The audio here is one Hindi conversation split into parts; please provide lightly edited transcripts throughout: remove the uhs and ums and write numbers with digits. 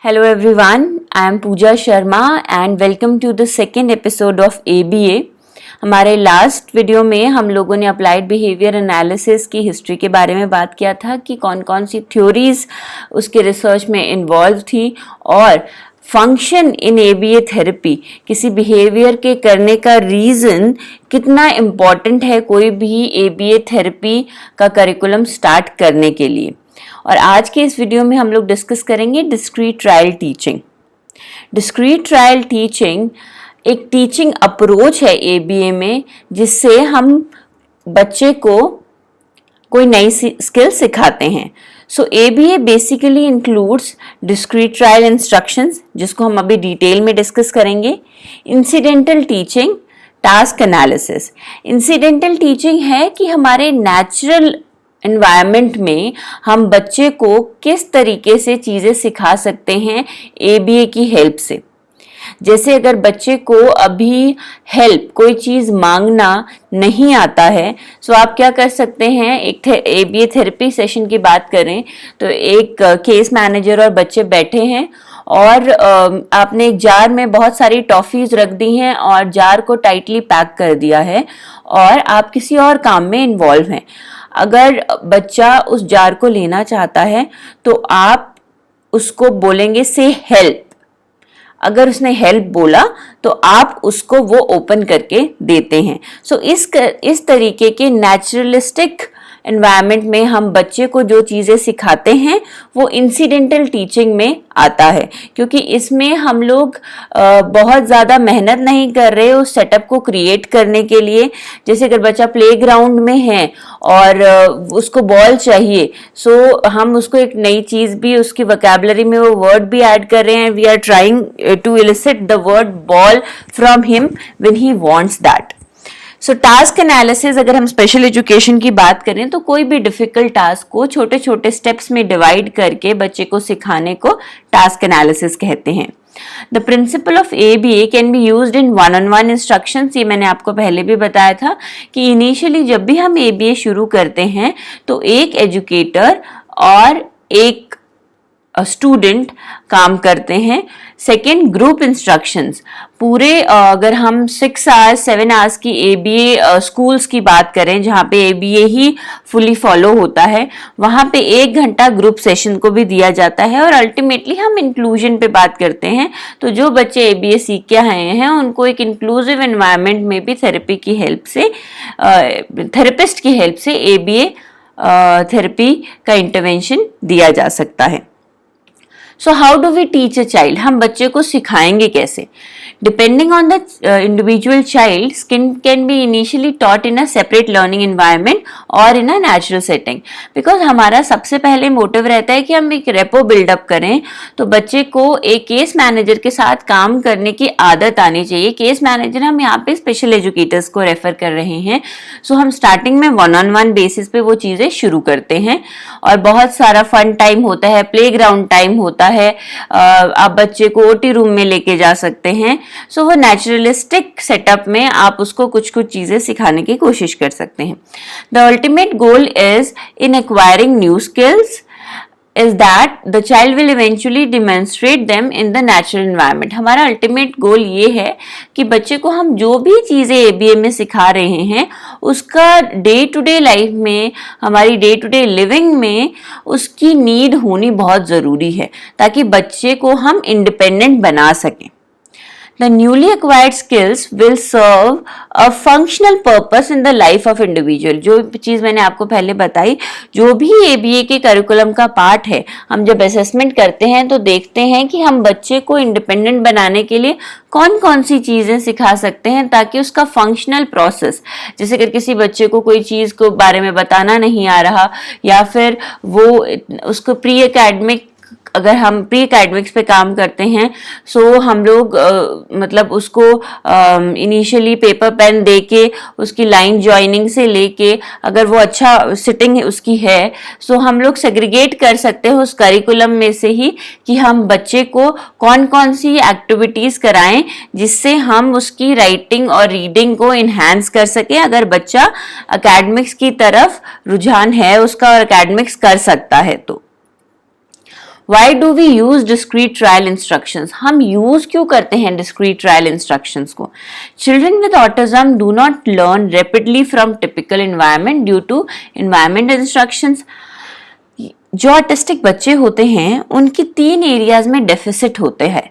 Hello everyone, I am Pooja Sharma and welcome to the second episode of ABA. हमारे लास्ट वीडियो में हम लोगों ने अप्लाइड बिहेवियर एनालिसिस की हिस्ट्री के बारे में बात किया था कि कौन कौन सी थ्योरीज उसके रिसर्च में इन्वॉल्व थी और फंक्शन इन ABA थेरेपी, किसी बिहेवियर के करने का रीज़न कितना इम्पॉर्टेंट है कोई भी ABA थेरेपी का करिकुलम स्टार्ट करने के लिए। और आज के इस वीडियो में हम लोग डिस्कस करेंगे discrete trial teaching. Discrete trial teaching एक टीचिंग अप्रोच है ABA में, जिससे हम बच्चे को कोई नई स्किल सिखाते हैं। सो ABA basically includes discrete trial instructions, जिसको हम अभी डिटेल में डिस्कस करेंगे, incidental teaching, task analysis. Incidental teaching है कि हमारे नेचुरल एनवायरनमेंट में हम बच्चे को किस तरीके से चीज़ें सिखा सकते हैं ABA की हेल्प से। जैसे अगर बच्चे को अभी हेल्प कोई चीज़ मांगना नहीं आता है, सो आप क्या कर सकते हैं, एक ABA थेरेपी सेशन की बात करें तो एक केस मैनेजर और बच्चे बैठे हैं और आपने एक जार में बहुत सारी टॉफ़ीज़ रख दी हैं और जार को टाइटली पैक कर दिया है और आप किसी और काम में इन्वॉल्व हैं। अगर बच्चा उस जार को लेना चाहता है तो आप उसको बोलेंगे से हेल्प। अगर उसने हेल्प बोला तो आप उसको वो ओपन करके देते हैं। सो इस तरीके के नेचुरलिस्टिक एनवायरनमेंट में हम बच्चे को जो चीज़ें सिखाते हैं वो इंसिडेंटल टीचिंग में आता है, क्योंकि इसमें हम लोग बहुत ज़्यादा मेहनत नहीं कर रहे उस सेटअप को क्रिएट करने के लिए। जैसे अगर बच्चा प्लेग्राउंड में है और उसको बॉल चाहिए, सो हम उसको एक नई चीज़ भी, उसकी वोकैबुलरी में वो वर्ड भी ऐड कर रहे हैं। We are trying to elicit the word ball from him when he wants that. So task analysis, अगर हम स्पेशल एजुकेशन की बात करें तो कोई भी डिफिकल्ट टास्क को छोटे छोटे स्टेप्स में डिवाइड करके बच्चे को सिखाने को टास्क एनालिसिस कहते हैं। The principle of ABA can be used in one on one instructions. ये मैंने आपको पहले भी बताया था कि इनिशियली जब भी हम ABA शुरू करते हैं तो एक एजुकेटर और एक स्टूडेंट काम करते हैं। Second, group instructions. पूरे अगर हम 6 आवर्स 7 आवर्स की ABA स्कूल्स की बात करें जहाँ पे ABA ही फुली फॉलो होता है, वहाँ पे 1 घंटा ग्रुप सेशन को भी दिया जाता है। और अल्टीमेटली हम इंक्लूजन पे बात करते हैं, तो जो बच्चे ABA सीख के आए हैं उनको एक इंक्लूसिव एनवायरनमेंट में भी थेरेपी की हेल्प से, थेरेपिस्ट की हेल्प से ABA थेरेपी का इंटरवेंशन दिया जा सकता है। So how do we teach a child? हम बच्चे को सिखाएंगे कैसे? Depending on the individual child, skill can be initially taught in a separate learning environment और in a natural setting. Because हमारा सबसे पहले मोटिव रहता है कि हम एक रेपो बिल्डअप करें, तो बच्चे को एक केस मैनेजर के साथ काम करने की आदत आनी चाहिए। केस मैनेजर हम यहाँ पे स्पेशल एजुकेटर्स को रेफर कर रहे हैं। सो हम स्टार्टिंग में 1-on-1 बेसिस पे वो चीज़ें शुरू करते हैं और बहुत सारा फन टाइम होता है, प्लेग्राउंड टाइम होता है। आप बच्चे को OT रूम में लेके जा सकते हैं। सो वो नेचुरलिस्टिक सेटअप में आप उसको कुछ कुछ चीज़ें सिखाने की कोशिश कर सकते हैं। The ultimate goal is in acquiring new skills is that the child will eventually demonstrate them in the natural environment। हमारा अल्टीमेट गोल ये है कि बच्चे को हम जो भी चीज़ें ABA में सिखा रहे हैं उसका डे टू डे लाइफ में, हमारी डे टू डे लिविंग में उसकी नीड होनी बहुत ज़रूरी है, ताकि बच्चे को हम इंडिपेंडेंट बना सकें। The newly acquired skills will serve a functional purpose in the life of individual। जो चीज़ मैंने आपको पहले बताई, जो भी ABA के करिकुलम का पार्ट है, हम जब असेसमेंट करते हैं तो देखते हैं कि हम बच्चे को इंडिपेंडेंट बनाने के लिए कौन कौन सी चीज़ें सिखा सकते हैं, ताकि उसका फंक्शनल प्रोसेस, जैसे अगर किसी बच्चे को कोई चीज़ को बारे में बताना नहीं आ रहा या फिर वो उसको प्री एकेडमिक, अगर हम प्री एकेडमिक्स पे काम करते हैं, सो हम लोग मतलब उसको इनिशियली पेपर पेन दे के उसकी लाइन जॉइनिंग से लेके, अगर वो अच्छा सिटिंग उसकी है, सो हम लोग सेग्रीगेट कर सकते हैं उस करिकुलम में से ही कि हम बच्चे को कौन कौन सी एक्टिविटीज़ कराएं जिससे हम उसकी राइटिंग और रीडिंग को इन्हांस कर सकें। अगर बच्चा एकेडमिक्स की तरफ रुझान है उसका और एकेडमिक्स कर सकता है तो Why do we use discrete trial instructions? हम use क्यों करते हैं discrete trial instructions को? Children with autism do not learn rapidly from typical environment due to environment instructions. जो ऑटिस्टिक बच्चे होते हैं उनकी 3 एरियाज में डेफिसिट होते हैं,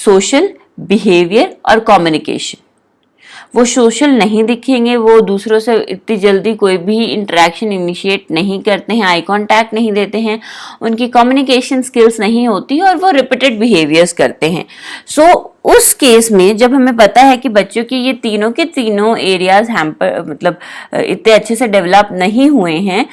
सोशल, बिहेवियर और कम्युनिकेशन। वो सोशल नहीं दिखेंगे, वो दूसरों से इतनी जल्दी कोई भी इंटरेक्शन इनिशिएट नहीं करते हैं, आई कांटेक्ट नहीं देते हैं, उनकी कम्युनिकेशन स्किल्स नहीं होती और वो रिपीटेड बिहेवियर्स करते हैं। सो उस केस में जब हमें पता है कि बच्चों की ये तीनों के तीनों एरियाज हैम्पर मतलब इतने अच्छे से डेवलप नहीं हुए हैं,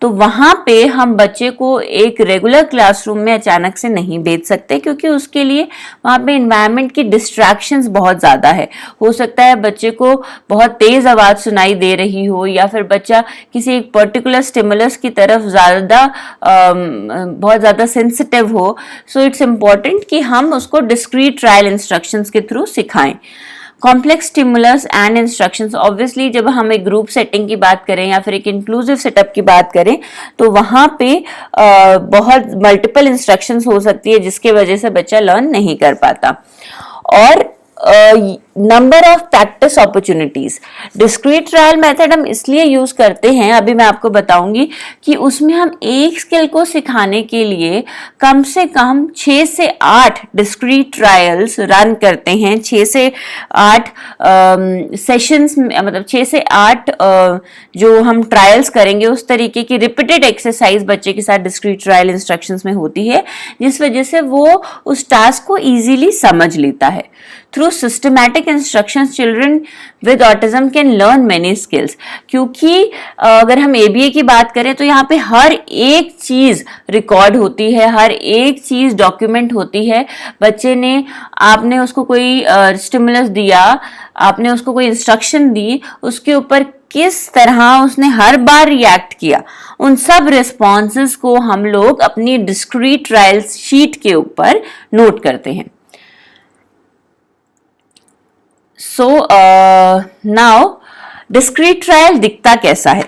तो वहां पे हम बच्चे को एक रेगुलर क्लासरूम में अचानक से नहीं भेज सकते, क्योंकि उसके लिए वहां पे एनवायरनमेंट की डिस्ट्रैक्शंस बहुत ज्यादा है। हो सकता है बच्चे को बहुत तेज आवाज सुनाई दे रही हो, या फिर बच्चा किसी एक पर्टिकुलर स्टिमुलस की तरफ बहुत ज्यादा सेंसिटिव हो। सो इट्स इम्पॉर्टेंट कि हम उसको डिस्क्रीट ट्रायल इंस्ट्रक्शंस के थ्रू सिखाएं। Complex stimulus and instructions, obviously जब हम एक ग्रुप सेटिंग की बात करें या फिर एक इंक्लूसिव सेटअप की बात करें तो वहां पे बहुत मल्टीपल इंस्ट्रक्शंस हो सकती है, जिसके वजह से बच्चा लर्न नहीं कर पाता। और number of practice opportunities, discrete trial method हम इसलिए यूज करते हैं, अभी मैं आपको बताऊंगी कि उसमें हम एक स्किल को सिखाने के लिए कम से कम 6 से 8 डिस्क्रीट ट्रायल्स रन करते हैं। 6 से 8 सेशंस, मतलब 6 से 8 जो हम ट्रायल्स करेंगे उस तरीके की रिपीटेड एक्सरसाइज बच्चे के साथ डिस्क्रीट ट्रायल इंस्ट्रक्शंस में होती है, जिस वजह से वो उस टास्क को इजीली समझ लेता है। Through systematic instructions, children with autism can learn many skills. क्योंकि अगर हम ABA की बात करें तो यहाँ पे हर एक चीज रिकॉर्ड होती है, हर एक चीज डॉक्यूमेंट होती है। बच्चे ने, आपने उसको कोई स्टिमुलस दिया, आपने उसको कोई इंस्ट्रक्शन दी, उसके ऊपर किस तरह उसने हर बार रिएक्ट किया, उन सब रिस्पॉन्सेस को हम लोग अपनी डिस्क्रीट ट्रायल शीट के ऊपर नोट करते हैं। सो नाउ डिस्क्रीट ट्रायल दिखता कैसा है?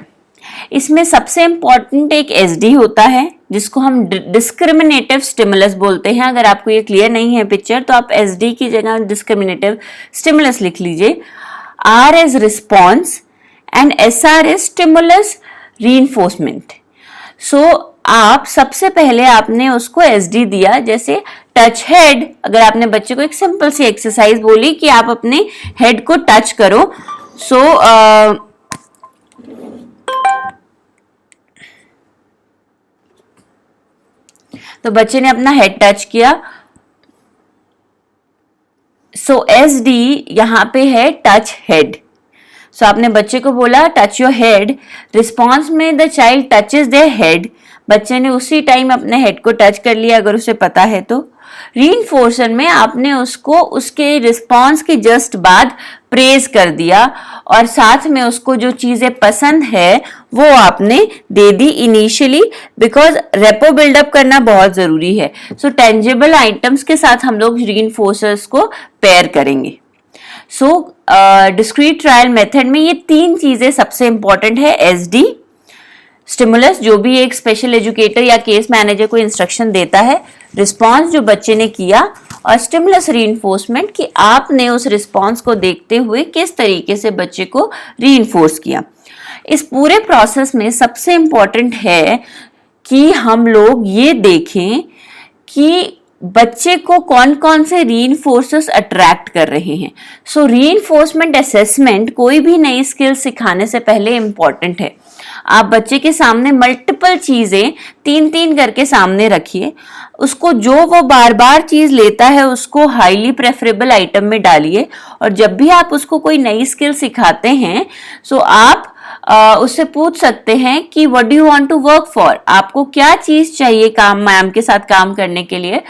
इसमें सबसे इंपॉर्टेंट एक एसडी होता है, जिसको हम डिस्क्रिमिनेटिव स्टिमुलस बोलते हैं। अगर आपको ये क्लियर नहीं है पिक्चर, तो आप एसडी की जगह डिस्क्रिमिनेटिव स्टिमुलस लिख लीजिए। R is response and SR is stimulus reinforcement. So आप सबसे पहले आपने उसको एसडी दिया, जैसे टच हेड। अगर आपने बच्चे को एक सिंपल सी एक्सरसाइज बोली कि आप अपने हेड को टच करो, सो तो बच्चे ने अपना हेड टच किया। सो एसडी यहां पे है टच हेड। सो आपने बच्चे को बोला टच योर हेड, रिस्पॉन्स में the child touches their head, बच्चे ने उसी टाइम अपने हेड को टच कर लिया अगर उसे पता है तो। रीइंफोर्सर में आपने उसको उसके रिस्पॉन्स के जस्ट बाद प्रेज कर दिया और साथ में उसको जो चीजें पसंद है वो आपने दे दी इनिशियली, बिकॉज रेपो बिल्डअप करना बहुत जरूरी है। सो टेंजिबल आइटम्स के साथ हम लोग रीइंफोर्सर्स को पेयर करेंगे। सो डिस्क्रीट ट्रायल मेथड में ये 3 चीजें सबसे इंपॉर्टेंट है। एसडी, स्टिमुलस जो भी एक स्पेशल एजुकेटर या केस मैनेजर को इंस्ट्रक्शन देता है, रिस्पॉन्स जो बच्चे ने किया, और स्टिमुलस रीइंफोर्समेंट कि आपने उस रिस्पॉन्स को देखते हुए किस तरीके से बच्चे को रीइंफोर्स किया। इस पूरे प्रोसेस में सबसे इंपॉर्टेंट है कि हम लोग ये देखें कि बच्चे को कौन कौन से रीइंफोर्सर्स अट्रैक्ट कर रहे हैं। सो रीइंफोर्समेंट असेसमेंट कोई भी नई स्किल सिखाने से पहले इंपॉर्टेंट है। आप बच्चे के सामने मल्टीपल चीजें 3-3 करके सामने रखिए, उसको जो वो बार बार चीज लेता है उसको हाईली प्रेफरेबल आइटम में डालिए, और जब भी आप उसको कोई नई स्किल सिखाते हैं सो आप उससे पूछ सकते हैं कि what do you want to work for, आपको क्या चीज चाहिए काम मैम के साथ काम करने के लिए।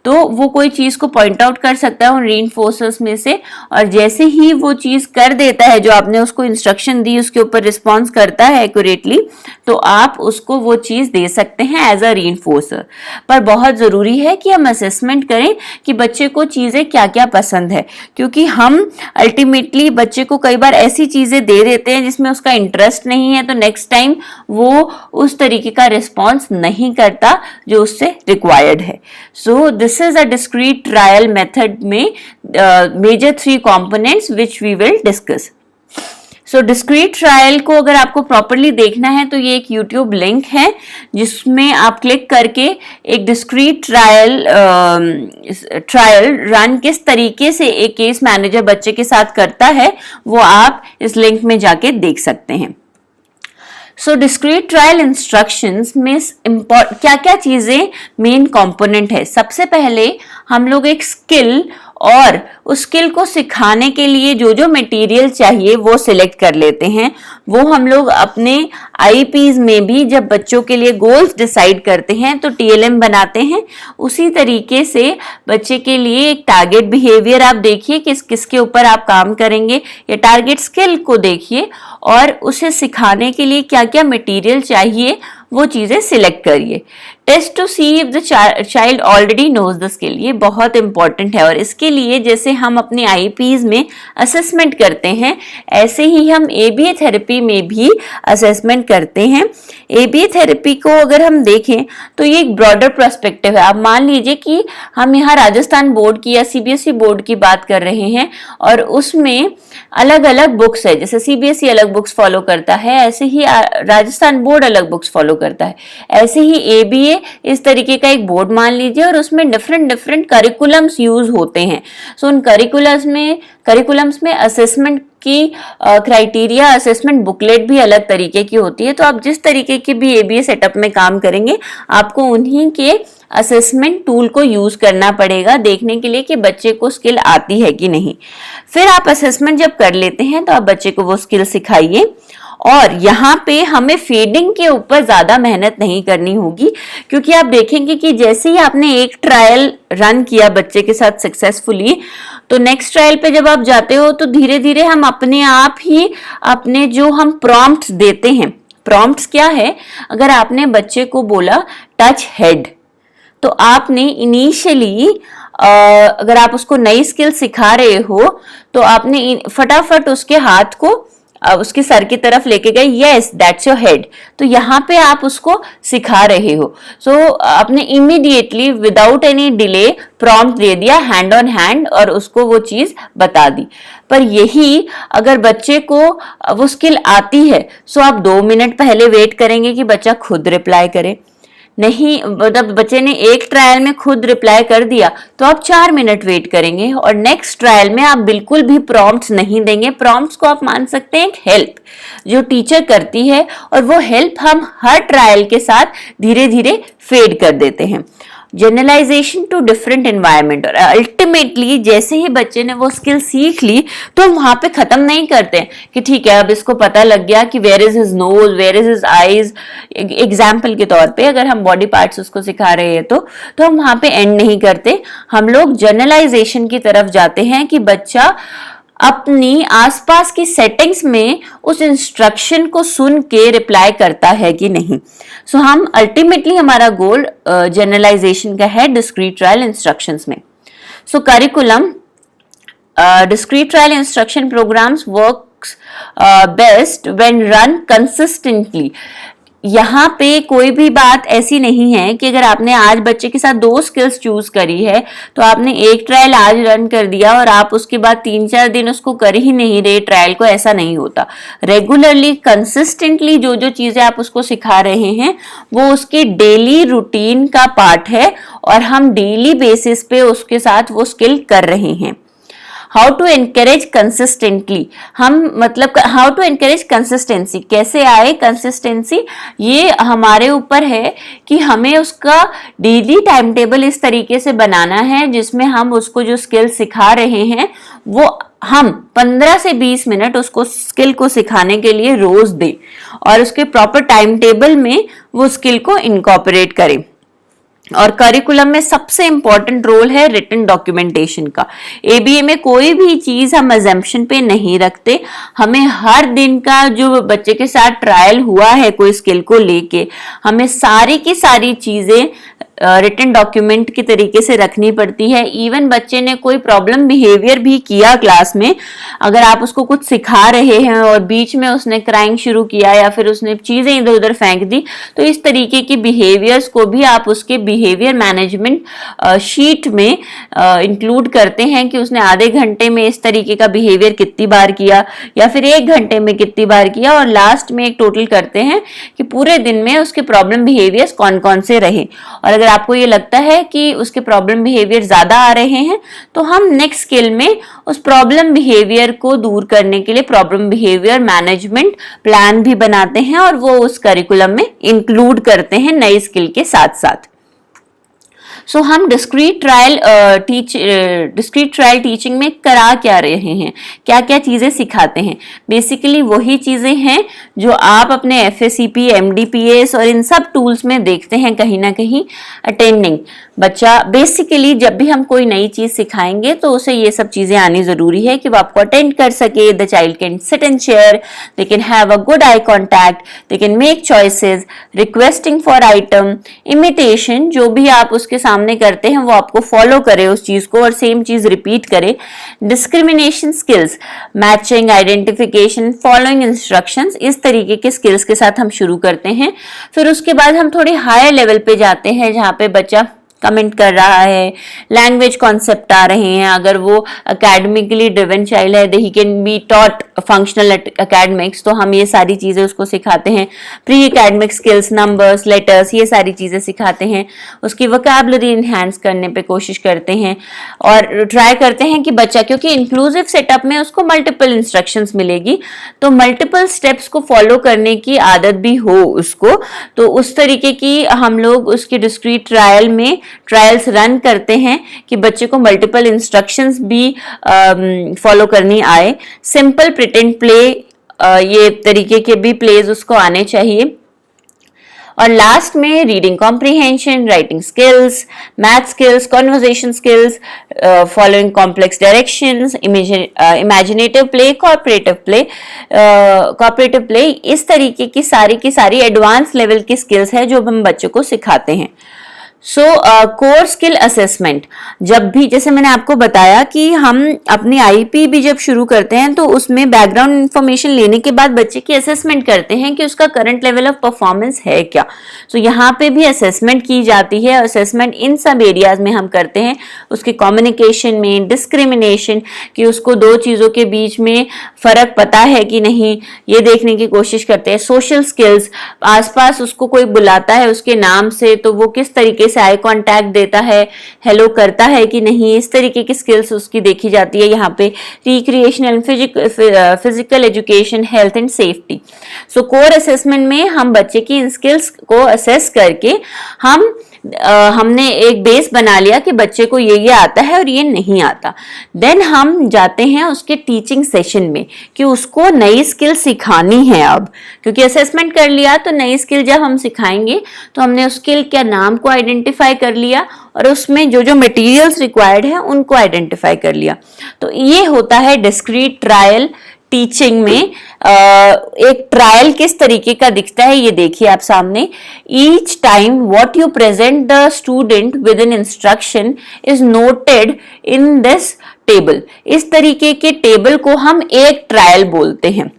तो वो कोई चीज को पॉइंट आउट कर सकता है उन रीइंफोर्सर्स में से, और जैसे ही वो चीज कर देता है जो आपने उसको इंस्ट्रक्शन दी, उसके ऊपर रिस्पॉन्स करता है एक्यूरेटली, तो आप उसको वो चीज दे सकते हैं एज अ रीइंफोर्सर। पर बहुत जरूरी है कि हम असेसमेंट करें कि बच्चे को चीजें क्या क्या पसंद है, क्योंकि हम अल्टीमेटली बच्चे को कई बार ऐसी चीजें दे देते हैं जिसमें उसका इंटरेस्ट इंटरेस्ट नहीं है तो नेक्स्ट टाइम वो उस तरीके का रिस्पॉन्स नहीं करता जो उससे रिक्वायर्ड है। So this is a discrete trial method में major 3 components which we will discuss. So discrete trial को अगर आपको प्रॉपरली देखना है तो ये एक यूट्यूब लिंक है जिसमें आप क्लिक करके एक डिस्क्रीट ट्रायल रन किस तरीके से एक केस मैनेजर बच्चे के साथ करता है वो आप इस लिंक में जाके देख सकते हैं। सो डिस्क्रीट ट्रायल इंस्ट्रक्शंस में क्या क्या चीजें मेन कंपोनेंट है। सबसे पहले हम लोग एक स्किल और उस स्किल को सिखाने के लिए जो जो मटेरियल चाहिए वो सिलेक्ट कर लेते हैं। वो हम लोग अपने आईपीज में भी जब बच्चों के लिए गोल्स डिसाइड करते हैं तो टीएलएम बनाते हैं। उसी तरीके से बच्चे के लिए एक टारगेट बिहेवियर आप देखिए किसके ऊपर आप काम करेंगे, या टारगेट स्किल को देखिए और उसे सिखाने के लिए क्या क्या मटेरियल चाहिए वो चीजें सिलेक्ट करिए। Test to see if the child already knows the skill, ये बहुत इंपॉर्टेंट है। और इसके लिए जैसे हम अपने आईपीज में असेसमेंट करते हैं ऐसे ही हम एबीए थेरेपी में भी असेसमेंट करते हैं। एबीए थेरेपी को अगर हम देखें तो ये एक ब्रॉडर पर्सपेक्टिव है। आप मान लीजिए कि हम यहाँ राजस्थान बोर्ड की या सीबीएसई बोर्ड की बात कर रहे हैं और उसमें अलग अलग बुक्स है। जैसे सीबीएसई अलग बुक्स फॉलो करता है ऐसे ही राजस्थान बोर्ड अलग बुक्स फॉलो करता है। ऐसे ही एबीए इस तरीके का एक बोर्ड मान लीजिए और उसमें डिफरेंट करिकुलम्स यूज होते हैं। सो उन करिकुलम्स में असेसमेंट की क्राइटेरिया, असेसमेंट बुकलेट भी अलग तरीके की होती है। तो आप जिस तरीके की भी एबीए सेटअप में काम करेंगे आपको उन्हीं के असेसमेंट टूल को यूज करना पड़ेगा देखने के लिए कि बच्चे को स्किल आती है कि नहीं। फिर आप असेसमेंट जब कर लेते हैं तो आप बच्चे को वो स्किल सिखाइए। और यहाँ पे हमें फीडिंग के ऊपर ज्यादा मेहनत नहीं करनी होगी, क्योंकि आप देखेंगे कि जैसे ही आपने एक ट्रायल रन किया बच्चे के साथ सक्सेसफुली तो नेक्स्ट ट्रायल पे जब आप जाते हो तो धीरे धीरे हम अपने आप ही अपने जो हम प्रॉम्प्ट्स देते हैं, प्रॉम्प्ट्स क्या है, अगर आपने बच्चे को बोला टच हेड तो आपने इनिशियली अगर आप उसको नई स्किल सिखा रहे हो तो आपने फटाफट उसके हाथ को उसके सर की तरफ लेके गए, यस दैट्स योर हेड। तो यहाँ पे आप उसको सिखा रहे हो। सो आपने immediately without any delay prompt दे दिया हैंड ऑन हैंड और उसको वो चीज बता दी। पर यही अगर बच्चे को वो स्किल आती है सो आप 2 मिनट पहले वेट करेंगे कि बच्चा खुद रिप्लाई करे, नहीं मतलब बच्चे ने एक ट्रायल में खुद रिप्लाई कर दिया तो आप 4 मिनट वेट करेंगे और नेक्स्ट ट्रायल में आप बिल्कुल भी प्रॉम्प्ट्स नहीं देंगे। प्रॉम्प्ट्स को आप मान सकते हैं एक हेल्प जो टीचर करती है और वो हेल्प हम हर ट्रायल के साथ धीरे धीरे फेड कर देते हैं। जनरलाइजेशन टू डिफरेंट एनवायरनमेंट, और अल्टीमेटली जैसे ही बच्चे ने वो स्किल सीख ली तो हम वहां पे खत्म नहीं करते कि ठीक है अब इसको पता लग गया कि where is his nose, where is his eyes. Example के तौर पे अगर हम बॉडी पार्ट्स उसको सिखा रहे हैं तो हम वहां पे एंड नहीं करते, हम लोग जनरलाइजेशन की तरफ जाते हैं कि बच्चा अपनी आसपास की सेटिंग्स में उस इंस्ट्रक्शन को सुन के रिप्लाई करता है कि नहीं। सो हम अल्टीमेटली हमारा गोल जनरलाइजेशन का है डिस्क्रीट ट्रायल इंस्ट्रक्शंस में। So curriculum discrete trial instruction programmes works best when run consistently. यहाँ पे कोई भी बात ऐसी नहीं है कि अगर आपने आज बच्चे के साथ 2 स्किल्स चूज करी है तो आपने एक ट्रायल आज रन कर दिया और आप उसके बाद 3-4 दिन उसको कर ही नहीं रहे ट्रायल को, ऐसा नहीं होता। रेगुलरली कंसिस्टेंटली जो जो चीजें आप उसको सिखा रहे हैं वो उसके डेली रूटीन का पार्ट है और हम डेली बेसिस पे उसके साथ वो स्किल कर रहे हैं। हाउ टू एनकरेज कंसिस्टेंटली, हम मतलब हाउ टू एनकरेज कंसिस्टेंसी, कैसे आए कंसिस्टेंसी, ये हमारे ऊपर है कि हमें उसका डेली टाइम टेबल इस तरीके से बनाना है जिसमें हम उसको जो स्किल सिखा रहे हैं वो हम 15 से 20 मिनट उसको स्किल को सिखाने के लिए रोज दें और उसके प्रॉपर टाइम टेबल में वो स्किल को इनकॉर्पोरेट करें। और करिकुलम में सबसे इंपॉर्टेंट रोल है रिटन डॉक्यूमेंटेशन का। एबीए में कोई भी चीज हम अजम्पशन पे नहीं रखते, हमें हर दिन का जो बच्चे के साथ ट्रायल हुआ है कोई स्किल को लेके हमें सारी की सारी चीजें रिटन डॉक्यूमेंट की तरीके से रखनी पड़ती है। इवन बच्चे ने कोई प्रॉब्लम बिहेवियर भी किया क्लास में, अगर आप उसको कुछ सिखा रहे हैं और बीच में उसने क्राइंग शुरू किया या फिर उसने चीजें इधर उधर फेंक दी, तो इस तरीके की बिहेवियर्स को भी आप उसके बिहेवियर मैनेजमेंट शीट में इंक्लूड करते हैं कि उसने आधे घंटे में इस तरीके का बिहेवियर कितनी बार किया या फिर 1 घंटे में कितनी बार किया, और लास्ट में एक टोटल करते हैं कि पूरे दिन में उसके प्रॉब्लम बिहेवियर्स कौन कौन से रहे। और अगर आपको ये लगता है कि उसके प्रॉब्लम बिहेवियर ज्यादा आ रहे हैं तो हम नेक्स्ट स्किल में उस प्रॉब्लम बिहेवियर को दूर करने के लिए प्रॉब्लम बिहेवियर मैनेजमेंट प्लान भी बनाते हैं और वो उस करिकुलम में इंक्लूड करते हैं नई स्किल के साथ साथ। सो हम डिस्क्रीट ट्रायल टीचिंग में करा क्या रहे हैं, क्या क्या चीजें सिखाते हैं। बेसिकली वही चीजें हैं जो आप अपने FACP, MDPS और इन सब टूल्स में देखते हैं कहीं ना कहीं। अटेंडिंग, बच्चा बेसिकली जब भी हम कोई नई चीज सिखाएंगे तो उसे ये सब चीजें आनी जरूरी है कि वो आपको अटेंड कर सके। The child can sit in chair, they can have a good eye contact, they can make choices, requesting for item, imitation, जो भी आप उसके सामने करते हैं वो आपको फॉलो करे उस चीज को और सेम चीज रिपीट करे। Discrimination skills, matching, identification, following instructions, इस तरीके के स्किल्स के साथ हम शुरू करते हैं। फिर उसके बाद हम थोड़े हायर लेवल पे जाते हैं जहाँ पे बच्चा कमेंट कर रहा है, लैंग्वेज कॉन्सेप्ट आ रहे हैं। अगर वो अकेडमिकली ड्रिवन चाइल्ड है, he can be taught functional academics, तो हम ये सारी चीजें उसको सिखाते हैं। Pre academic skills, numbers, letters, ये सारी चीजें सिखाते हैं। उसकी वोकैबुलरी इनहेंस करने पे कोशिश करते हैं और ट्राई करते हैं कि बच्चा, क्योंकि इंक्लूसिव सेटअप में उसको मल्टीपल इंस्ट्रक्शंस मिलेगी, तो मल्टीपल स्टेप्स को फॉलो करने की आदत भी हो उसको। तो उस तरीके की हम लोग उसकी डिस्क्रीट ट्रायल में ट्रायल्स रन करते हैं कि बच्चे को मल्टीपल इंस्ट्रक्शंस भी फॉलो करनी आए। सिंपल प्रिटेंड प्ले, ये तरीके के भी प्लेज उसको आने चाहिए। और लास्ट में reading comprehension, writing skills, math skills, conversation skills, following complex directions, imaginative play, cooperative play, इस तरीके की सारी एडवांस लेवल की स्किल्स है जो हम बच्चों को सिखाते हैं। कोर स्किल असेसमेंट, जब भी, जैसे मैंने आपको बताया कि हम अपनी आईपी भी जब शुरू करते हैं तो उसमें बैकग्राउंड इंफॉर्मेशन लेने के बाद बच्चे की असेसमेंट करते हैं कि उसका करंट लेवल ऑफ परफॉर्मेंस है क्या। यहाँ पे भी असेसमेंट की जाती है। असेसमेंट इन सब एरियाज में हम करते हैं, उसके कम्युनिकेशन में, डिस्क्रिमिनेशन, कि उसको दो चीजों के बीच में फर्क पता है कि नहीं, ये देखने की कोशिश करते हैं। सोशल स्किल्स, आसपास उसको कोई बुलाता है उसके नाम से तो वो किस तरीके से आई कांटेक्ट देता है, हेलो करता है कि नहीं, इस तरीके की स्किल्स उसकी देखी जाती है यहाँ पे। Recreational, physical education, health and safety. So core assessment में हम बच्चे की इन स्किल्स को असेस करके हमने एक बेस बना लिया कि बच्चे को ये आता है और ये नहीं आता। देन हम जाते हैं उसके टीचिंग सेशन में कि उसको नई स्किल सिखानी है। अब क्योंकि असेसमेंट कर लिया तो नई स्किल जब हम सिखाएंगे तो हमने उस स्किल के नाम को आइडेंटिफाई कर लिया और उसमें जो जो मटेरियल्स रिक्वायर्ड है उनको आइडेंटिफाई कर लिया। तो ये होता है डिस्क्रीट ट्रायल टीचिंग में। एक ट्रायल किस तरीके का दिखता है ये देखिए आप सामने। Each time what you present the student with in instruction is noted in this table. इस तरीके के टेबल को हम एक ट्रायल बोलते हैं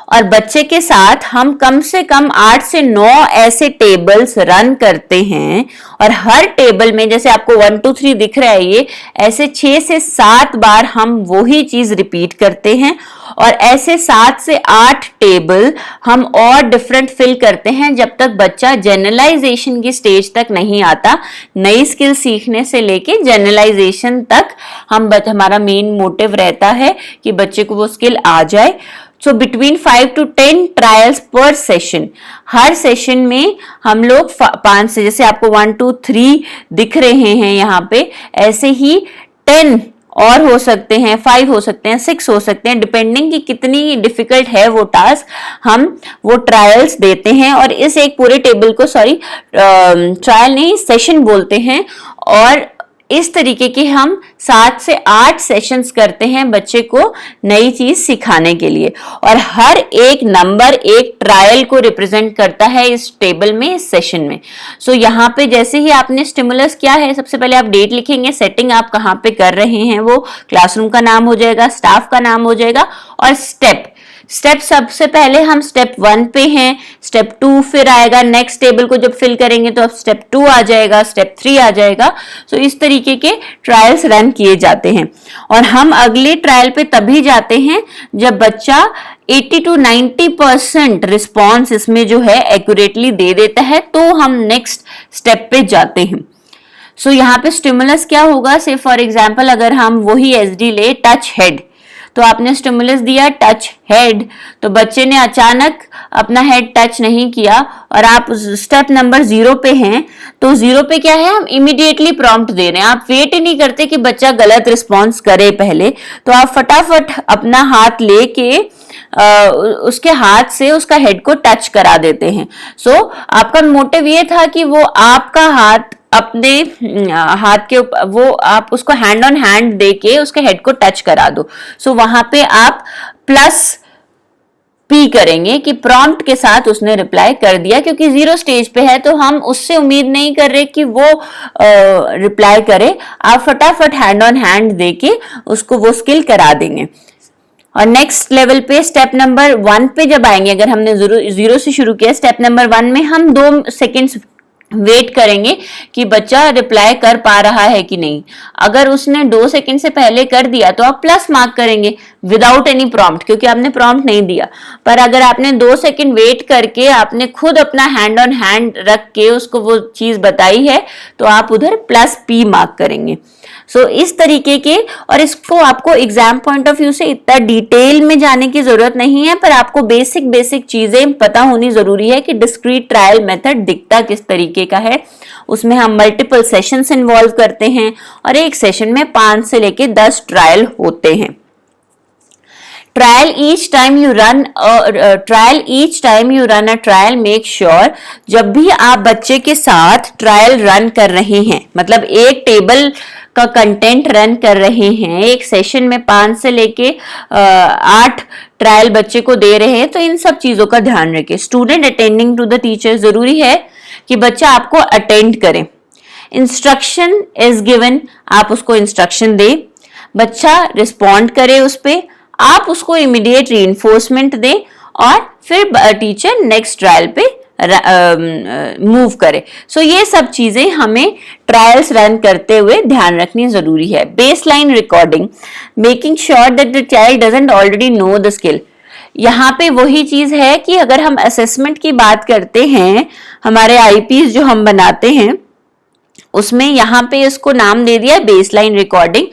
और बच्चे के साथ हम कम से कम 8 से 9 ऐसे टेबल्स रन करते हैं और हर टेबल में, जैसे आपको 1 2 3 दिख रहा है, ये ऐसे 6 से 7 बार हम वही चीज रिपीट करते हैं और ऐसे 7 से 8 टेबल हम और डिफरेंट फिल करते हैं जब तक बच्चा जनरलाइजेशन की स्टेज तक नहीं आता। नई स्किल सीखने से लेके जनरलाइजेशन तक हमारा मेन मोटिव रहता है कि बच्चे को वो स्किल आ जाए। सो बिटवीन 5 to 10 ट्रायल्स पर सेशन। हर सेशन में हम लोग 5 से, जैसे आपको 1 2 3 दिख रहे हैं यहाँ पे, ऐसे ही 10 और हो सकते हैं, 5 हो सकते हैं, 6 हो सकते हैं, डिपेंडिंग कि कितनी डिफिकल्ट है वो टास्क, हम वो ट्रायल्स देते हैं। और इस एक पूरे टेबल को ट्रायल नहीं सेशन बोलते हैं। और इस तरीके के हम 7 से 8 सेशंस करते हैं बच्चे को नई चीज सिखाने के लिए, और हर एक नंबर एक ट्रायल को रिप्रेजेंट करता है इस टेबल में, इस सेशन में। सो यहाँ पे जैसे ही आपने स्टिमुलस क्या है, सबसे पहले आप डेट लिखेंगे, सेटिंग आप कहाँ पे कर रहे हैं वो क्लासरूम का नाम हो जाएगा, स्टाफ का नाम हो जाएगा, और स्टेप सबसे पहले हम स्टेप 1 पे हैं, स्टेप 2 फिर आएगा, नेक्स्ट टेबल को जब फिल करेंगे तो अब स्टेप 2 आ जाएगा, स्टेप 3 आ जाएगा। सो इस तरीके के ट्रायल्स रन किए जाते हैं, और हम अगले ट्रायल पे तभी जाते हैं जब बच्चा 80 to 90% रिस्पॉन्स इसमें जो है एक्यूरेटली दे देता है, तो हम नेक्स्ट स्टेप पे जाते हैं। सो यहाँ पे स्टिमुलस क्या होगा, से फॉर एग्जाम्पल अगर हम वही एसडी ले, टच हेड, तो आपने स्टिमुलस दिया टच हेड, तो बच्चे ने अचानक अपना हेड टच नहीं किया और आप स्टेप नंबर 0 पे हैं, तो 0 पे क्या है, हम इमीडिएटली प्रॉम्प्ट दे रहे हैं। आप वेट ही नहीं करते कि बच्चा गलत रिस्पॉन्स करे पहले, तो आप फटाफट अपना हाथ लेके उसके हाथ से उसका हेड को टच करा देते हैं। सो आपका मोटिव ये था कि वो आपका हाथ अपने हाथ के वो आप उसको हैंड ऑन हैंड देके उसके हेड को टच करा दो। सो वहां पे आप प्लस पी करेंगे कि प्रॉम्प्ट के साथ उसने रिप्लाई कर दिया, क्योंकि 0 स्टेज पे है तो हम उससे उम्मीद नहीं कर रहे कि वो रिप्लाई करे। आप फटाफट हैंड ऑन हैंड देके उसको वो स्किल करा देंगे। और नेक्स्ट लेवल पे स्टेप नंबर 1 पे जब आएंगे, अगर हमने 0 से शुरू किया, स्टेप नंबर 1 में हम 2 सेकेंड्स वेट करेंगे कि बच्चा रिप्लाई कर पा रहा है कि नहीं। अगर उसने 2 सेकंड से पहले कर दिया तो आप प्लस मार्क करेंगे विदाउट एनी प्रॉम्प्ट, क्योंकि आपने प्रॉम्प्ट नहीं दिया। पर अगर आपने 2 सेकंड वेट करके आपने खुद अपना हैंड ऑन हैंड रख के उसको वो चीज बताई है, तो आप उधर प्लस पी मार्क करेंगे। सो इस तरीके के, और इसको आपको एग्जाम पॉइंट ऑफ व्यू से इतना डिटेल में जाने की जरूरत नहीं है, पर आपको बेसिक चीजें पता होनी जरूरी है कि डिस्क्रीट ट्रायल मेथड दिखता किस तरीके का है। उसमें हम मल्टीपल सेशंस इन्वॉल्व करते हैं, और एक सेशन में 5 से लेके 10 ट्रायल होते हैं। each time you run a trial, make sure जब भी आप बच्चे के साथ ट्रायल रन कर रहे हैं, मतलब एक टेबल का कंटेंट रन कर रहे हैं, एक सेशन में 5 से लेके 8 ट्रायल बच्चे को दे रहे हैं, तो इन सब चीजों का ध्यान रखें। Student attending to the teacher, जरूरी है कि बच्चा आपको अटेंड करे। इंस्ट्रक्शन इज गिवन, आप उसको इंस्ट्रक्शन दे, बच्चा रिस्पॉन्ड करे उस पे, आप उसको इमीडिएट रीइंफोर्समेंट दें, और फिर टीचर नेक्स्ट ट्रायल पे मूव करे। सो ये सब चीजें हमें ट्रायल्स रन करते हुए ध्यान रखनी जरूरी है। Baseline recording, making sure that the child doesn't already know the skill. यहाँ पे वही चीज है कि अगर हम असेसमेंट की बात करते हैं, हमारे आईपीज जो हम बनाते हैं उसमें यहाँ पे इसको नाम दे दिया baseline recording.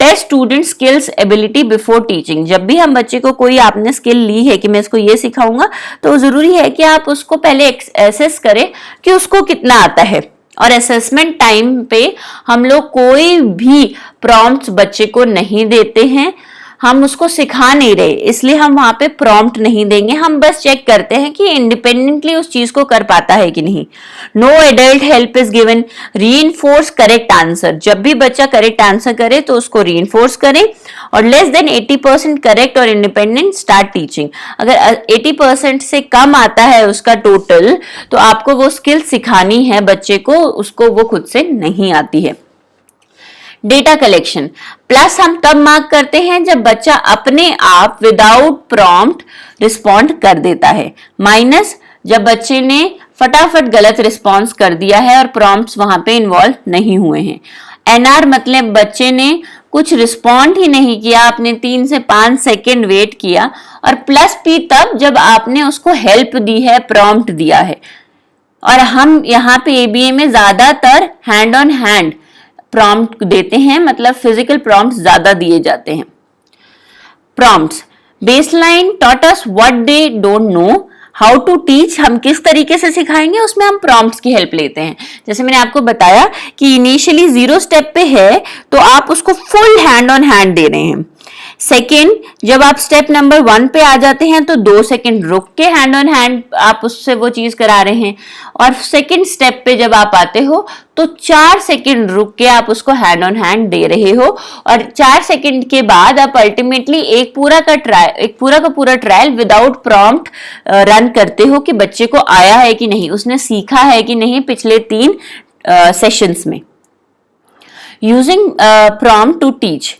Test student skills ability before teaching. जब भी हम बच्चे को कोई आपने स्किल ली है कि मैं इसको ये सिखाऊंगा, तो जरूरी है कि आप उसको पहले एसेस करें कि उसको कितना आता है। और असेसमेंट टाइम पे हम लोग कोई भी प्रॉम्प्ट्स बच्चे को नहीं देते हैं, हम उसको सिखा नहीं रहे, इसलिए हम वहां पे प्रॉम्प्ट नहीं देंगे। हम बस चेक करते हैं कि इंडिपेंडेंटली उस चीज को कर पाता है कि नहीं। No adult help is given. Reinforce correct answer, जब भी बच्चा करेक्ट आंसर करे तो उसको रीइंफोर्स करें। और लेस देन 80% करेक्ट और इंडिपेंडेंट स्टार्ट टीचिंग। अगर 80% से कम आता है उसका टोटल, तो आपको वो स्किल सिखानी है बच्चे को, उसको वो खुद से नहीं आती है। डेटा कलेक्शन, प्लस हम तब मार्क करते हैं जब बच्चा अपने आप विदाउट प्रॉम्प्ट रिस्पॉन्ड कर देता है। माइनस जब बच्चे ने फटाफट गलत रिस्पॉन्स कर दिया है और प्रॉम्प्ट्स वहां पे इन्वॉल्व नहीं हुए हैं। एनआर मतलब बच्चे ने कुछ रिस्पॉन्ड ही नहीं किया, आपने 3 से 5 सेकेंड वेट किया। और प्लस पी तब जब आपने उसको हेल्प दी है, प्रॉम्प्ट दिया है। और हम यहाँ पे एबीए में ज्यादातर हैंड ऑन हैंड प्रॉम्प्ट देते हैं, मतलब फिजिकल प्रॉम्प्ट्स ज्यादा दिए जाते हैं। Prompts, baseline taught us what they don't know, how to teach, हम किस तरीके से सिखाएंगे, उसमें हम प्रॉम्प्ट्स की हेल्प लेते हैं। जैसे मैंने आपको बताया कि इनिशियली 0 स्टेप पे है तो आप उसको फुल हैंड ऑन हैंड दे रहे हैं। सेकेंड, जब आप स्टेप नंबर 1 पे आ जाते हैं तो 2 सेकेंड रुक के हैंड ऑन हैंड आप उससे वो चीज करा रहे हैं, और सेकेंड स्टेप पे जब आप आते हो तो 4 सेकेंड रुक के आप उसको हैंड ऑन हैंड दे रहे हो, और 4 सेकेंड के बाद आप अल्टीमेटली एक पूरा का पूरा ट्रायल विदाउट प्रॉम्प्ट रन करते हो कि बच्चे को आया है कि नहीं, उसने सीखा है कि नहीं पिछले 3 सेशंस में. Using prompt to teach.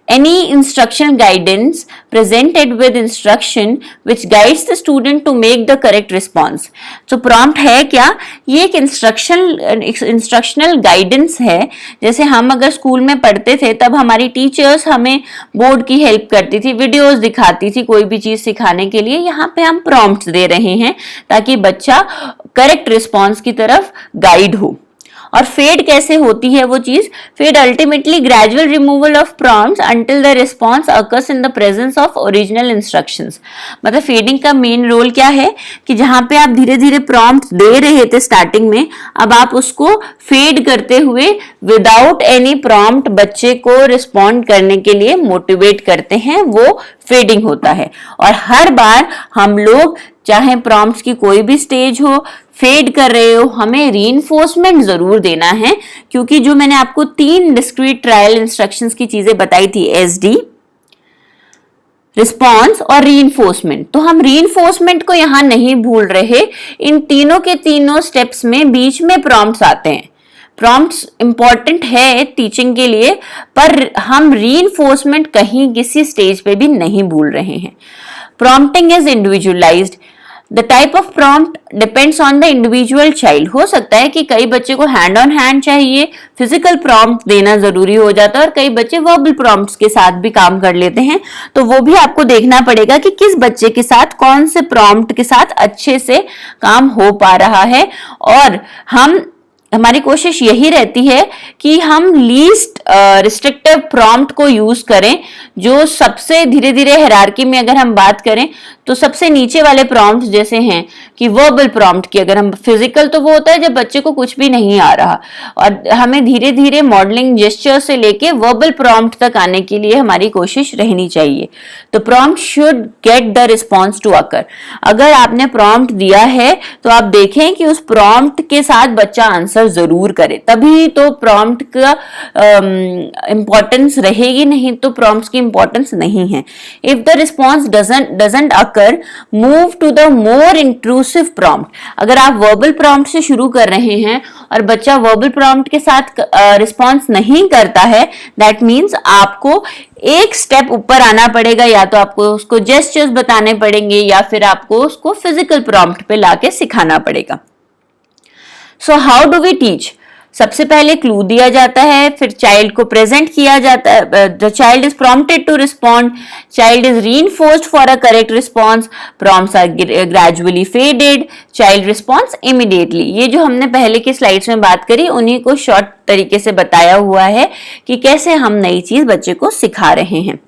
Any instructional guidance presented with instruction which guides the student to make the correct response. So prompt है क्या? ये एक इंस्ट्रक्शनल गाइडेंस है. जैसे हम अगर स्कूल में पढ़ते थे तब हमारी टीचर्स हमें बोर्ड की हेल्प करती थी, वीडियोस दिखाती थी कोई भी चीज सिखाने के लिए. यहाँ पे हम प्रॉम्प्ट दे रहे हैं ताकि बच्चा करेक्ट रिस्पॉन्स की तरफ गाइड हो. और फेड कैसे होती है वो चीज? Fade ultimately gradual removal of prompts until the response occurs in the presence of original instructions. मतलब फेडिंग का मेन रोल क्या है कि जहां पे आप धीरे धीरे प्रॉम्प्ट्स दे रहे थे स्टार्टिंग में, अब आप उसको फेड करते हुए विदाउट एनी प्रॉम्प्ट बच्चे को रिस्पॉन्ड करने के लिए मोटिवेट करते हैं, वो फेडिंग होता है. और हर बार हम लोग चाहे प्रॉम्प्ट्स की कोई भी स्टेज हो, फेड कर रहे हो, हमें रीइंफोर्समेंट जरूर देना है, क्योंकि जो मैंने आपको 3 डिस्क्रीट ट्रायल इंस्ट्रक्शंस की चीजें बताई थी, एसडी, रिस्पॉन्स और रीइंफोर्समेंट, तो हम रीइंफोर्समेंट को यहां नहीं भूल रहे. इन तीनों के तीनों स्टेप्स में बीच में प्रॉम्प्ट्स आते हैं. प्रॉम्प्ट्स इंपॉर्टेंट है टीचिंग के लिए, पर हम रीइंफोर्समेंट कहीं किसी स्टेज पे भी नहीं भूल रहे हैं. Prompting is individualised. The type of prompt depends on the individual child. हो सकता है कि कई बच्चे को हैंड ऑन हैंड चाहिए, फिजिकल प्रॉम्प्ट देना जरूरी हो जाता है, और कई बच्चे वर्बल प्रॉम्प्ट्स के साथ भी काम कर लेते हैं. तो वो भी आपको देखना पड़ेगा कि किस बच्चे के साथ कौन से प्रॉम्प्ट के साथ अच्छे से काम हो पा रहा है. और हमारी कोशिश यही रहती है कि हम लीस्ट रिस्ट्रिक्टिव प्रॉम्प्ट को यूज करें. जो सबसे धीरे धीरे हायरार्की में अगर हम बात करें तो सबसे नीचे वाले प्रॉम्प्ट जैसे हैं कि वर्बल प्रॉम्प्ट की, अगर हम फिजिकल तो वो होता है जब बच्चे को कुछ भी नहीं आ रहा, और हमें धीरे धीरे मॉडलिंग जेस्चर से लेके वर्बल प्रॉम्प्ट तक आने के लिए हमारी कोशिश रहनी चाहिए. तो prompt should get the response to occur. अगर आपने प्रॉम्प्ट दिया है तो आप देखें कि उस प्रॉम्प्ट के साथ बच्चा आंसर जरूर करे, तभी तो प्रॉम्प्ट का इंपॉर्टेंस रहेगी, नहीं तो प्रॉम्प्ट्स की इंपॉर्टेंस नहीं है. If the response doesn't occur, move to the more intrusive prompt. अगर आप वर्बल प्रॉम्प्ट से शुरू कर रहे हैं और बच्चा वर्बल प्रॉम्प्ट के साथ रिस्पॉन्स नहीं करता है, दैट मीन्स आपको एक स्टेप ऊपर आना पड़ेगा. या तो आपको उसको जेस्चर्स बताने पड़ेंगे या फिर आपको उसको फिजिकल प्रॉम्प्ट पे लाके सिखाना पड़ेगा. So how do we teach? सबसे पहले क्लू दिया जाता है, फिर चाइल्ड को प्रेजेंट किया जाता है. The child is prompted to respond, child is reinforced for a correct response, prompts are gradually faded, child response immediately. ये जो हमने पहले की स्लाइड्स में बात करी उन्हीं को शॉर्ट तरीके से बताया हुआ है कि कैसे हम नई चीज बच्चे को सिखा रहे हैं.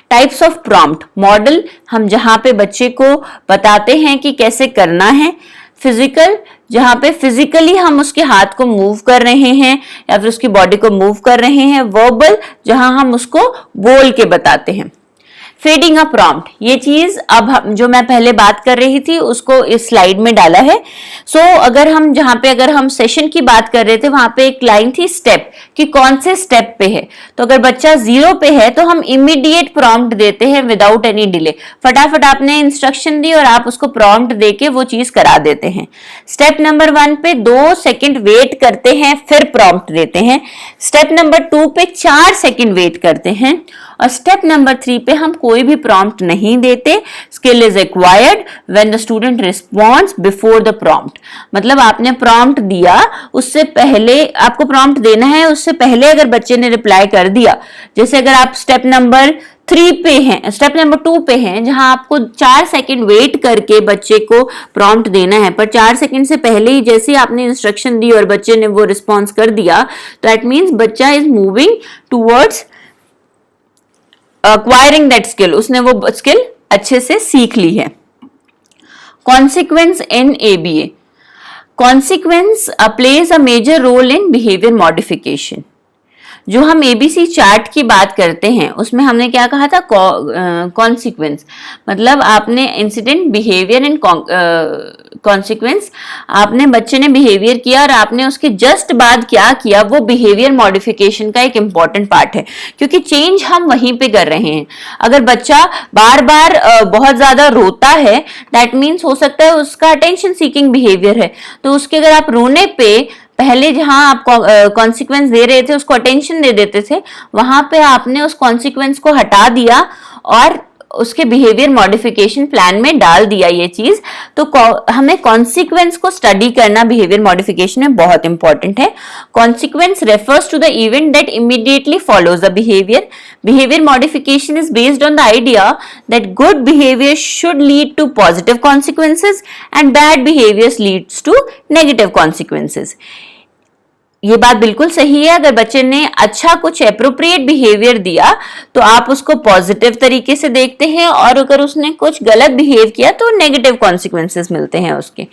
Types of prompt. मॉडल, हम जहां पे बच्चे को बताते हैं कि कैसे करना है. फिजिकल, जहां पे फिजिकली हम उसके हाथ को मूव कर रहे हैं या फिर उसकी बॉडी को मूव कर रहे हैं. वर्बल, जहां हम उसको बोल के बताते हैं. फेडिंग अ प्रॉम्प्ट, ये चीज अब जो मैं पहले बात कर रही थी उसको इस स्लाइड में डाला है. सो अगर हम सेशन की बात कर रहे थे वहां पे एक लाइन थी स्टेप, कि कौन से स्टेप पे है. तो अगर बच्चा 0 पे है तो हम इमीडिएट प्रॉम्प्ट देते हैं विदाउट एनी डिले. फटाफट आपने इंस्ट्रक्शन दी और आप उसको प्रॉम्प्ट देके वो चीज करा देते हैं. स्टेप नंबर 1 पे 2 सेकेंड वेट करते हैं फिर प्रॉम्प्ट देते हैं. स्टेप नंबर 2 पे 4 सेकेंड वेट करते हैं. और स्टेप नंबर 3 पे हम कोई भी प्रॉम्प्ट नहीं देते. Skill is acquired when the student responds before the prompt. मतलब आपने प्रॉम्प्ट दिया, उससे पहले आपको प्रॉम्प्ट देना है, उससे पहले अगर बच्चे ने रिप्लाई कर दिया, जैसे अगर आप स्टेप नंबर 3 पे हैं, स्टेप नंबर 2 पे हैं जहां आपको 4 सेकंड वेट करके बच्चे को प्रॉम्प्ट देना है, पर 4 सेकंड से पहले ही जैसे आपने इंस्ट्रक्शन दी और बच्चे ने वो रिस्पॉन्स कर दिया, तो दैट मीन्स बच्चा is moving towards acquiring that skill, उसने वो स्किल अच्छे से सीख ली है. Consequence in ABA. Consequence plays a major role in behavior modification. जो हम एबीसी चार्ट की बात करते हैं उसमें हमने क्या कहा था, कॉन्सिक्वेंस, मतलब आपने इंसिडेंट, बिहेवियर एंड कॉन्सिक्वेंस, आपने बच्चे ने बिहेवियर किया और आपने उसके जस्ट बाद क्या किया, वो बिहेवियर मॉडिफिकेशन का एक इंपॉर्टेंट पार्ट है, क्योंकि चेंज हम वहीं पे कर रहे हैं। अगर बच्चा बार बार बहुत ज्यादा रोता है, दैट मीन्स हो सकता है उसका अटेंशन सीकिंग बिहेवियर है, तो उसके अगर आप रोने पे पहले जहां आप कॉन्सिक्वेंस दे रहे थे, उसको अटेंशन दे देते थे, वहां पे आपने उस कॉन्सिक्वेंस को हटा दिया और उसके बिहेवियर मॉडिफिकेशन प्लान में डाल दिया ये चीज। तो हमें कॉन्सिक्वेंस को स्टडी करना बिहेवियर मॉडिफिकेशन में बहुत इंपॉर्टेंट है। Consequence refers to the event that immediately follows the behaviour. Behaviour modification is based on the idea that good behaviour should lead to positive consequences and bad behaviour leads to negative consequences. ये बात बिल्कुल सही है। अगर बच्चे ने अच्छा कुछ एप्रोप्रिएट बिहेवियर दिया तो आप उसको पॉजिटिव तरीके से देखते हैं, और अगर उसने कुछ गलत बिहेव किया तो नेगेटिव कॉन्सिक्वेंसेस मिलते हैं उसके।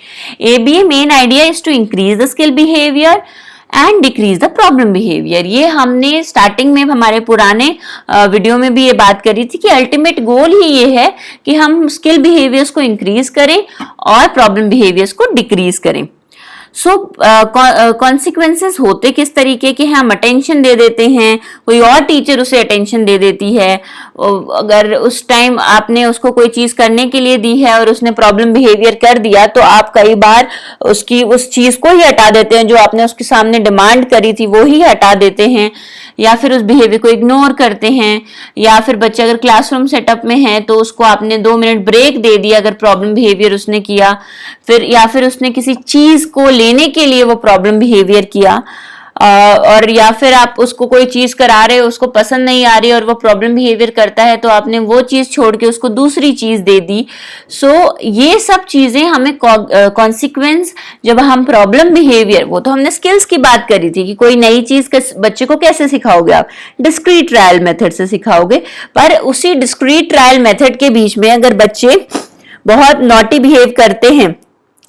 ABA main idea is to increase the skill behaviour and decrease the problem behaviour. ये हमने स्टार्टिंग में हमारे पुराने वीडियो में भी ये बात करी थी कि अल्टीमेट गोल ही ये है कि हम स्किल बिहेवियर्स को इंक्रीज करें और प्रॉब्लम बिहेवियर्स को डिक्रीज करें। सो कॉन्सिक्वेंसेस होते किस तरीके के हैं, हम अटेंशन दे देते हैं, कोई और टीचर उसे अटेंशन दे देती है, अगर उस टाइम आपने उसको कोई चीज करने के लिए दी है और उसने प्रॉब्लम बिहेवियर कर दिया तो आप कई बार उसकी उस चीज को ही हटा देते हैं, जो आपने उसके सामने डिमांड करी थी वो ही हटा देते हैं, या फिर उस बिहेवियर को इग्नोर करते हैं, या फिर बच्चे अगर क्लासरूम सेटअप में है तो उसको आपने 2 मिनट ब्रेक दे दिया अगर प्रॉब्लम बिहेवियर उसने किया, फिर या फिर उसने किसी चीज को लेने के लिए वो प्रॉब्लम बिहेवियर किया, और या फिर आप उसको कोई चीज करा रहे हो, उसको पसंद नहीं आ रही और वो प्रॉब्लम बिहेवियर करता है तो आपने वो चीज छोड़ के उसको दूसरी चीज दे दी। सो ये सब चीजें हमें कॉन्सिक्वेंस, जब हम प्रॉब्लम बिहेवियर, वो तो हमने स्किल्स की बात करी थी कि कोई नई चीज बच्चे को कैसे सिखाओगे आप, डिस्क्रीट ट्रायल मेथड से सिखाओगे, पर उसी डिस्क्रीट ट्रायल मेथड के बीच में अगर बच्चे बहुत नॉटी बिहेव करते हैं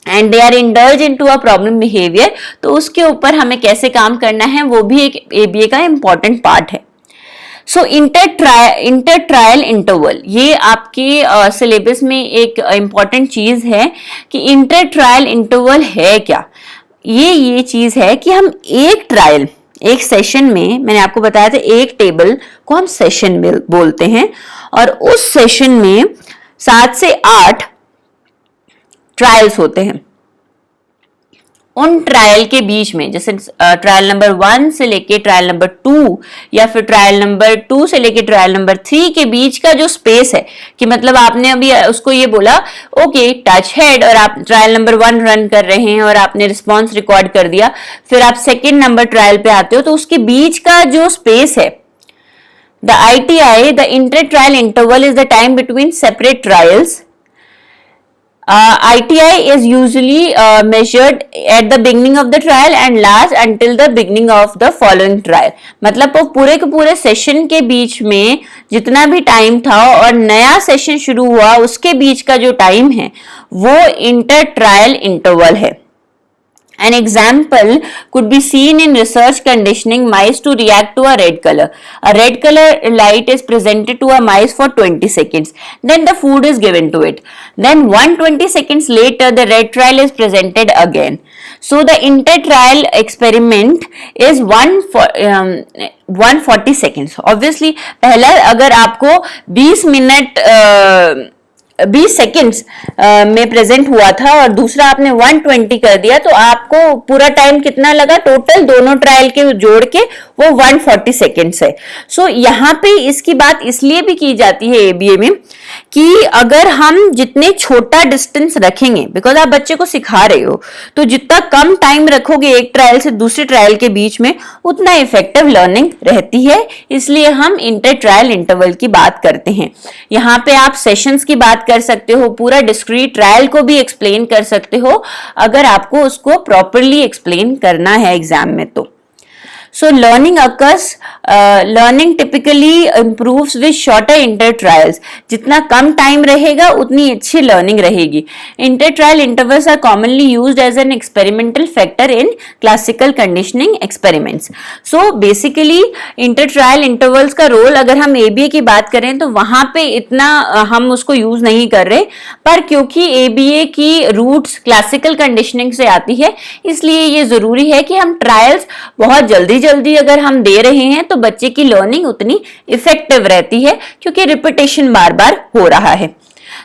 and they are indulge into a problem behaviour, तो उसके ऊपर हमें कैसे काम करना है वो भी एक एबीए का इंपॉर्टेंट पार्ट है। सो इंटर ट्रायल इंटरवल, ये आपके सिलेबस में एक इंपॉर्टेंट चीज है कि इंटर ट्रायल इंटरवल है क्या। ये चीज है कि हम एक ट्रायल, एक सेशन में, मैंने आपको बताया था एक टेबल को हम सेशन बोलते हैं, और उस सेशन में 7 से 8 ट्रायल्स होते हैं। उन ट्रायल के बीच में, जैसे ट्रायल नंबर 1 से लेके ट्रायल नंबर 2 या फिर ट्रायल नंबर 2 से लेके ट्रायल नंबर 3 के बीच का जो स्पेस है, कि मतलब आपने अभी उसको ये बोला ओके टच हेड, और आप ट्रायल नंबर 1 रन कर रहे हैं और आपने रिस्पॉन्स रिकॉर्ड कर दिया, फिर आप सेकेंड नंबर ट्रायल पे आते हो, तो उसके बीच का जो स्पेस है, the ITI, the inter trial interval is the time between separate trials. ITI is usually measured at the beginning of the trial and lasts until the beginning of the following trial। मतलब वो पूरे के पूरे सेशन के बीच में जितना भी टाइम था और नया सेशन शुरू हुआ उसके बीच का जो टाइम है वो इंटर ट्रायल इंटरवल है। An example could be seen in research conditioning mice to react to a red color. A red color light is presented to a mice for 20 seconds. Then the food is given to it. Then 120 seconds later, the red trial is presented again. So the inter-trial experiment is 140 seconds. Obviously, पहला अगर आपको 20 मिनट 20 सेकेंड्स में प्रेजेंट हुआ था और दूसरा आपने 120 कर दिया, तो आपको पूरा टाइम कितना लगा टोटल दोनों ट्रायल के जोड़ के, वो 140 सेकेंड्स है। सो यहाँ पे इसकी बात इसलिए भी की जाती है एबीए में कि अगर हम जितने छोटा डिस्टेंस रखेंगे, बिकॉज आप बच्चे को सिखा रहे हो, तो जितना कम टाइम रखोगे एक ट्रायल से दूसरे ट्रायल के बीच में, उतना इफेक्टिव लर्निंग रहती है। इसलिए हम इंटर ट्रायल इंटरवल की बात करते हैं। यहाँ पे आप सेशंस की बात कर सकते हो, पूरा डिस्क्रीट ट्रायल को भी एक्सप्लेन कर सकते हो अगर आपको उसको प्रॉपरली एक्सप्लेन करना है एग्जाम में तो। So learning typically improves with shorter inter-trials. जितना कम टाइम रहेगा उतनी अच्छी learning रहेगी. Inter-trial intervals are commonly used as an experimental factor in classical conditioning experiments. So basically inter-trial intervals का रोल अगर हम ABA की बात करें तो वहां पे इतना हम उसको यूज नहीं कर रहे, पर क्योंकि ABA की रूट्स क्लासिकल कंडीशनिंग से आती है इसलिए ये जरूरी है कि हम ट्रायल्स बहुत जल्दी अगर हम दे रहे हैं तो बच्चे की लर्निंग उतनी इफेक्टिव रहती है क्योंकि रिपीटेशन बार बार हो रहा है.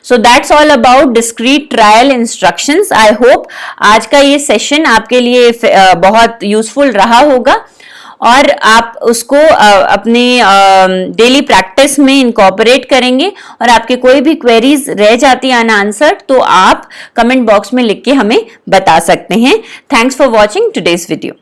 So that's all about discrete trial instructions. I hope आज का ये सेशन आपके लिए बहुत यूजफुल रहा होगा और आप उसको अपने डेली प्रैक्टिस में इनकॉर्पोरेट करेंगे. और आपके कोई भी क्वेरीज रह जाती है अनआंसर्ड तो आप कमेंट बॉक्स में लिख के हमें बता सकते हैं. Thanks for watching today's video.